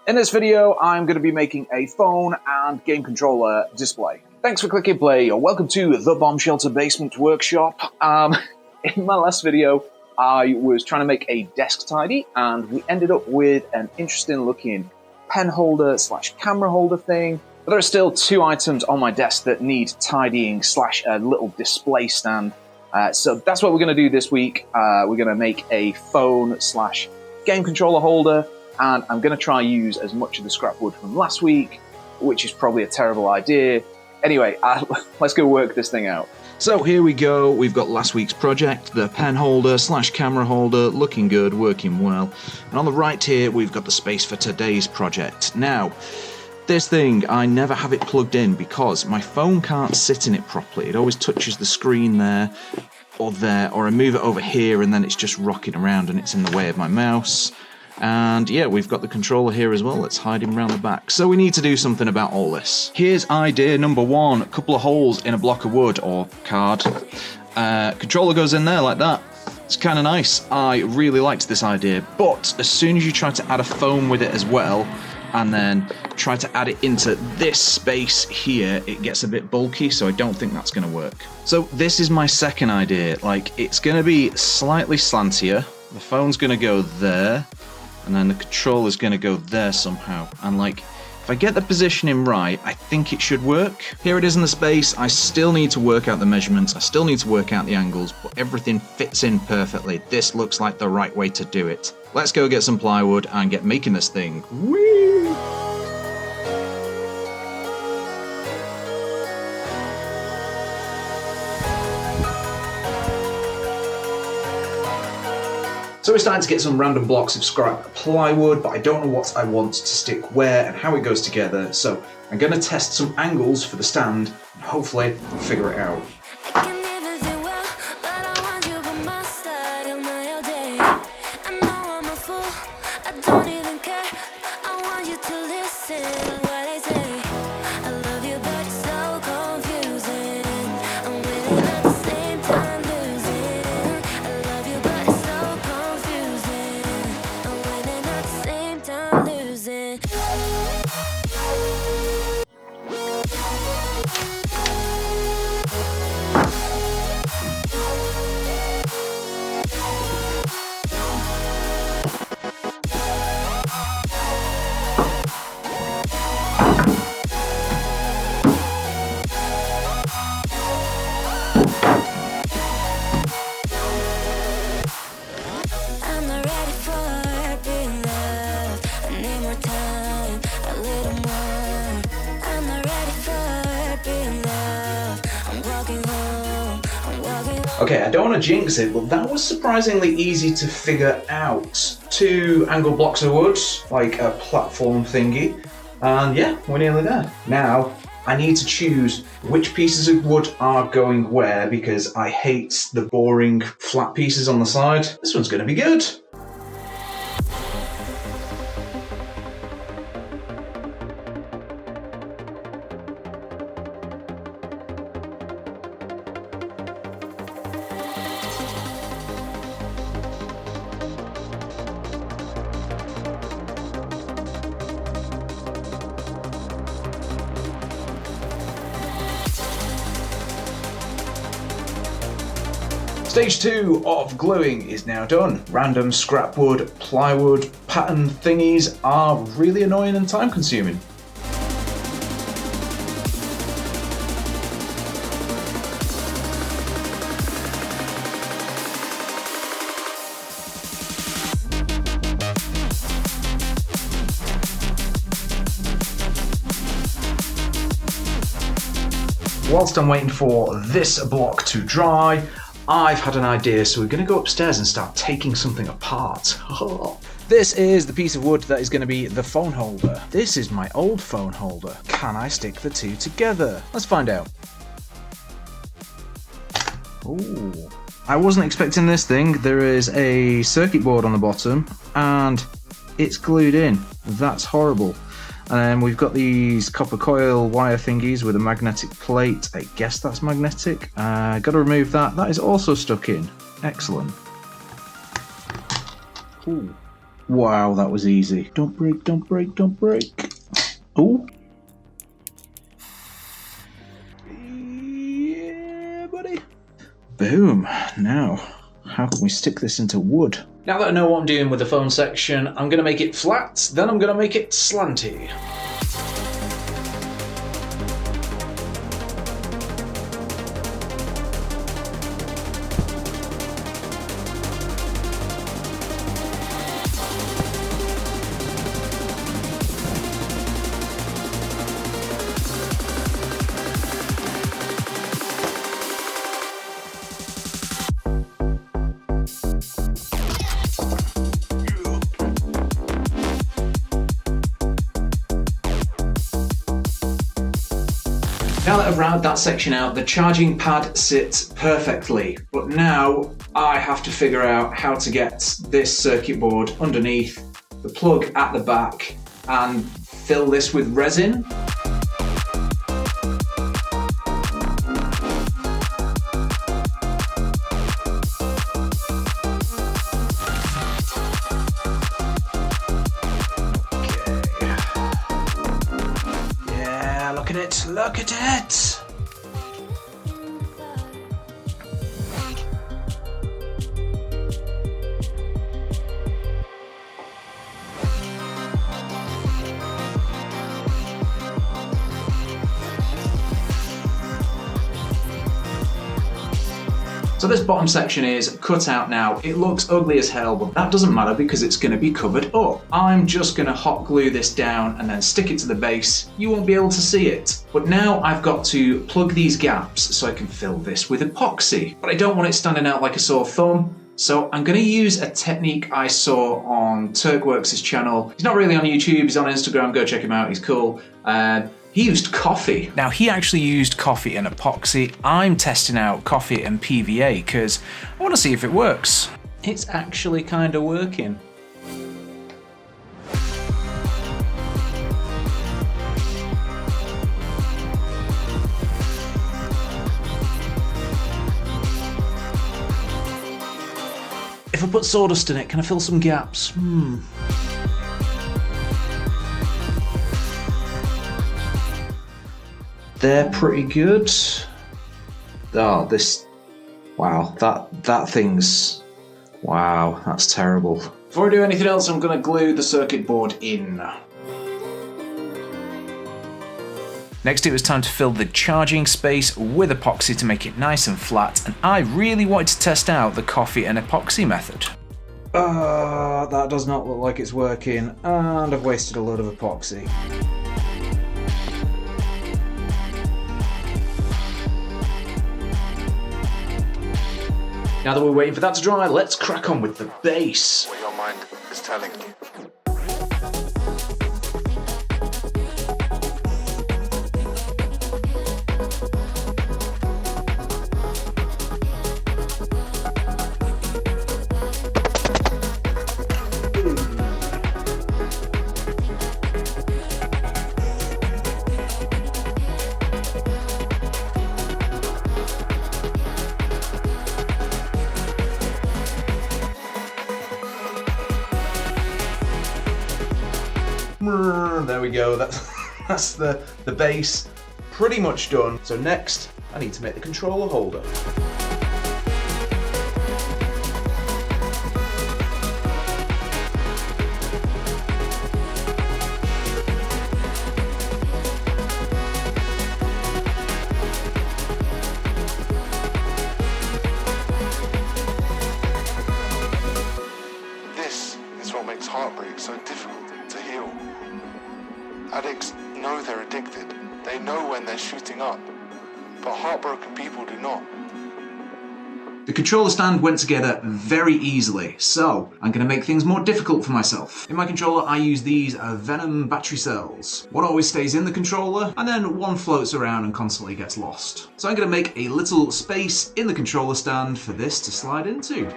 In this video, I'm going to be making a phone and game controller display. Thanks for clicking play, or welcome to the Bomb Shelter Basement Workshop. In my last video, I was trying to make a desk tidy, and we ended up with an interesting looking pen holder / camera holder thing. But there are still two items on my desk that need tidying / a little display stand. So that's what we're going to do this week. We're going to make a phone / game controller holder, and I'm going to try and use as much of the scrap wood from last week, which is probably a terrible idea. Anyway, let's go work this thing out. So here we go, we've got last week's project, the pen holder / camera holder, looking good, working well. And on the right here, we've got the space for today's project. Now, this thing, I never have it plugged in because my phone can't sit in it properly. It always touches the screen there, or I move it over here and then it's just rocking around and it's in the way of my mouse. And yeah, we've got the controller here as well, it's hiding around the back. So we need to do something about all this. Here's idea number one, a couple of holes in a block of wood or card. Controller goes in there like that. It's kind of nice. I really liked this idea, but as soon as you try to add a phone with it as well, and then try to add it into this space here, it gets a bit bulky, so I don't think that's going to work. So this is my second idea. Like, it's going to be slightly slantier. The phone's going to go there, and then the controller's going to go there somehow. And like, if I get the positioning right, I think it should work. Here it is in the space. I still need to work out the measurements. I still need to work out the angles, but everything fits in perfectly. This looks like the right way to do it. Let's go get some plywood and get making this thing. Whee! So we're starting to get some random blocks of scrap plywood, but I don't know what I want to stick where and how it goes together. So I'm going to test some angles for the stand and hopefully figure it out. Okay, I don't want to jinx it, but that was surprisingly easy to figure out. Two angled blocks of wood, like a platform thingy, and yeah, we're nearly there. Now, I need to choose which pieces of wood are going where, because I hate the boring flat pieces on the side. This one's going to be good. Stage 2 of gluing is now done. Random scrap wood, plywood, pattern thingies are really annoying and time consuming. Whilst I'm waiting for this block to dry, I've had an idea, so we're going to go upstairs and start taking something apart. This is the piece of wood that is going to be the phone holder. This is my old phone holder. Can I stick the two together? Let's find out. Ooh. I wasn't expecting this thing. There is a circuit board on the bottom and it's glued in. That's horrible. And then we've got these copper coil wire thingies with a magnetic plate. I guess that's magnetic. Got to remove that. That is also stuck in. Excellent. Ooh. Wow, that was easy. Don't break, don't break, don't break. Oh. Yeah, buddy. Boom. Now, how can we stick this into wood? Now that I know what I'm doing with the phone section, I'm going to make it flat, then I'm going to make it slanty. Now that I've rounded that section out, the charging pad sits perfectly. But now I have to figure out how to get this circuit board underneath, the plug at the back, and fill this with resin. Look at it! So this bottom section is cut out now. It looks ugly as hell, but that doesn't matter because it's going to be covered up. I'm just going to hot glue this down and then stick it to the base. You won't be able to see it. But now I've got to plug these gaps so I can fill this with epoxy. But I don't want it standing out like a sore thumb. So I'm going to use a technique I saw on Turkworks' channel. He's not really on YouTube, he's on Instagram, go check him out, he's cool. He used coffee. Now he actually used coffee and epoxy. I'm testing out coffee and PVA because I want to see if it works. It's actually kind of working. If I put sawdust in it, can I fill some gaps? They're pretty good. Oh, this... Wow, that thing's... Wow, that's terrible. Before I do anything else, I'm going to glue the circuit board in. Next, it was time to fill the charging space with epoxy to make it nice and flat, and I really wanted to test out the coffee and epoxy method. That does not look like it's working, and I've wasted a load of epoxy. Now that we're waiting for that to dry, let's crack on with the base. What your mind is telling you. There we go, that's the base pretty much done. So next, I need to make the controller holder. This is what makes heartbreak so difficult to heal. Addicts know they're addicted. They know when they're shooting up. But heartbroken people do not. The controller stand went together very easily, so I'm going to make things more difficult for myself. In my controller, I use these Venom battery cells. One always stays in the controller, and then one floats around and constantly gets lost. So I'm going to make a little space in the controller stand for this to slide into.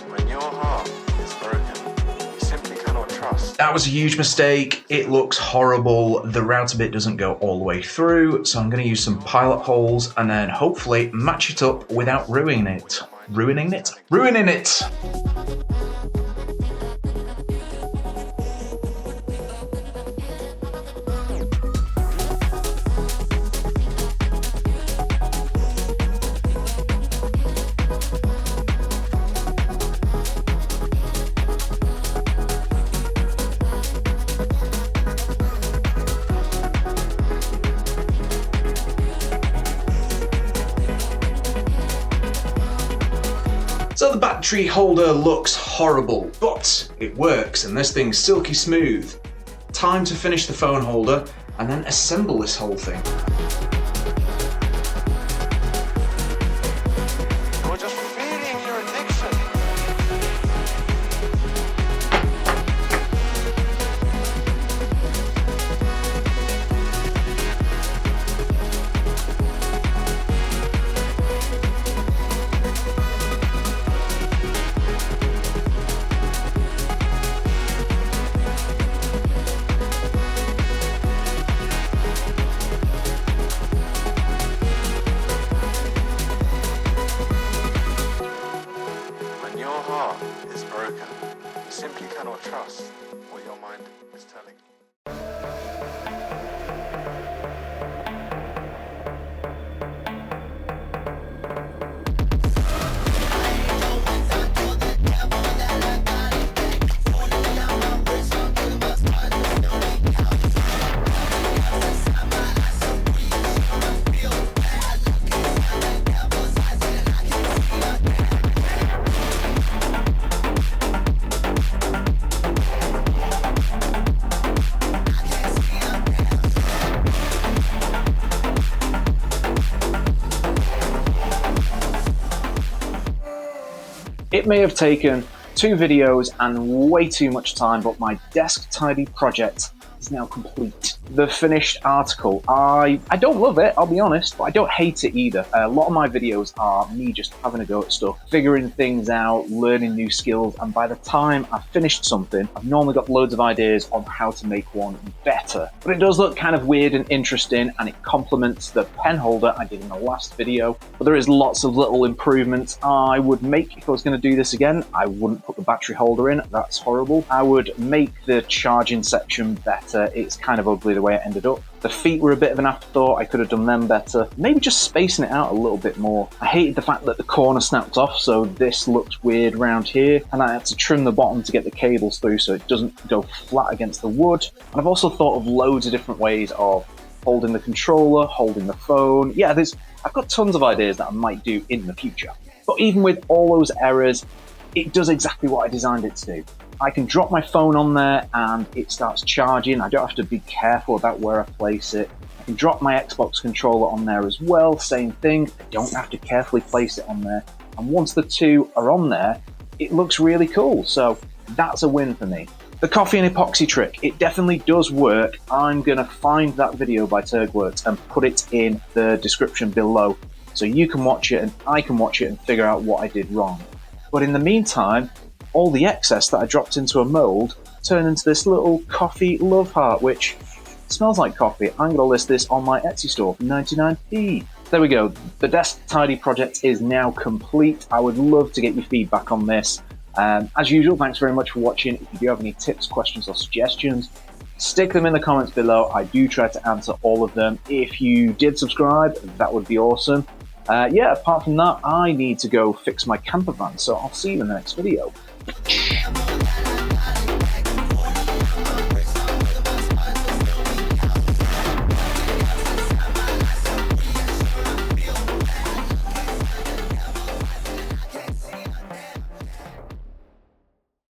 When your heart is broken, you simply cannot trust trust. That was a huge mistake. It looks horrible. The router bit doesn't go all the way through, so I'm going to use some pilot holes and then hopefully match it up without ruining it. Ruining it? Ruining it! So the battery holder looks horrible, but it works and this thing's silky smooth. Time to finish the phone holder and then assemble this whole thing. You're just feeding your addiction. When your heart is broken, you simply cannot trust what your mind is telling you. It may have taken 2 videos and way too much time, but my desk tidy project is now complete. The finished article, I don't love it, I'll be honest, but I don't hate it either. A lot of my videos are me just having a go at stuff, figuring things out, learning new skills, and by the time I've finished something, I've normally got loads of ideas on how to make one better. But it does look kind of weird and interesting, and it complements the pen holder I did in the last video. But there is lots of little improvements I would make if I was going to do this again. I wouldn't put the battery holder in, that's horrible. I would make the charging section better. It's kind of ugly the way it ended up. The feet were a bit of an afterthought, I could have done them better. Maybe just spacing it out a little bit more. I hated the fact that the corner snapped off, so this looked weird around here, and I had to trim the bottom to get the cables through so it doesn't go flat against the wood. And I've also thought of loads of different ways of holding the controller, holding the phone. Yeah, I've got tons of ideas that I might do in the future. But even with all those errors, it does exactly what I designed it to do. I can drop my phone on there and it starts charging. I don't have to be careful about where I place it. I can drop my Xbox controller on there as well, same thing. I don't have to carefully place it on there. And once the two are on there, it looks really cool. So that's a win for me. The coffee and epoxy trick, it definitely does work. I'm gonna find that video by Turgworks and put it in the description below so you can watch it and I can watch it and figure out what I did wrong. But in the meantime, all the excess that I dropped into a mold turned into this little coffee love heart, which smells like coffee. I'm going to list this on my Etsy store for 99p. There we go. The desk tidy project is now complete. I would love to get your feedback on this. As usual, thanks very much for watching. If you do have any tips, questions or suggestions, stick them in the comments below. I do try to answer all of them. If you did subscribe, that would be awesome. Yeah, apart from that, I need to go fix my camper van, so I'll see you in the next video.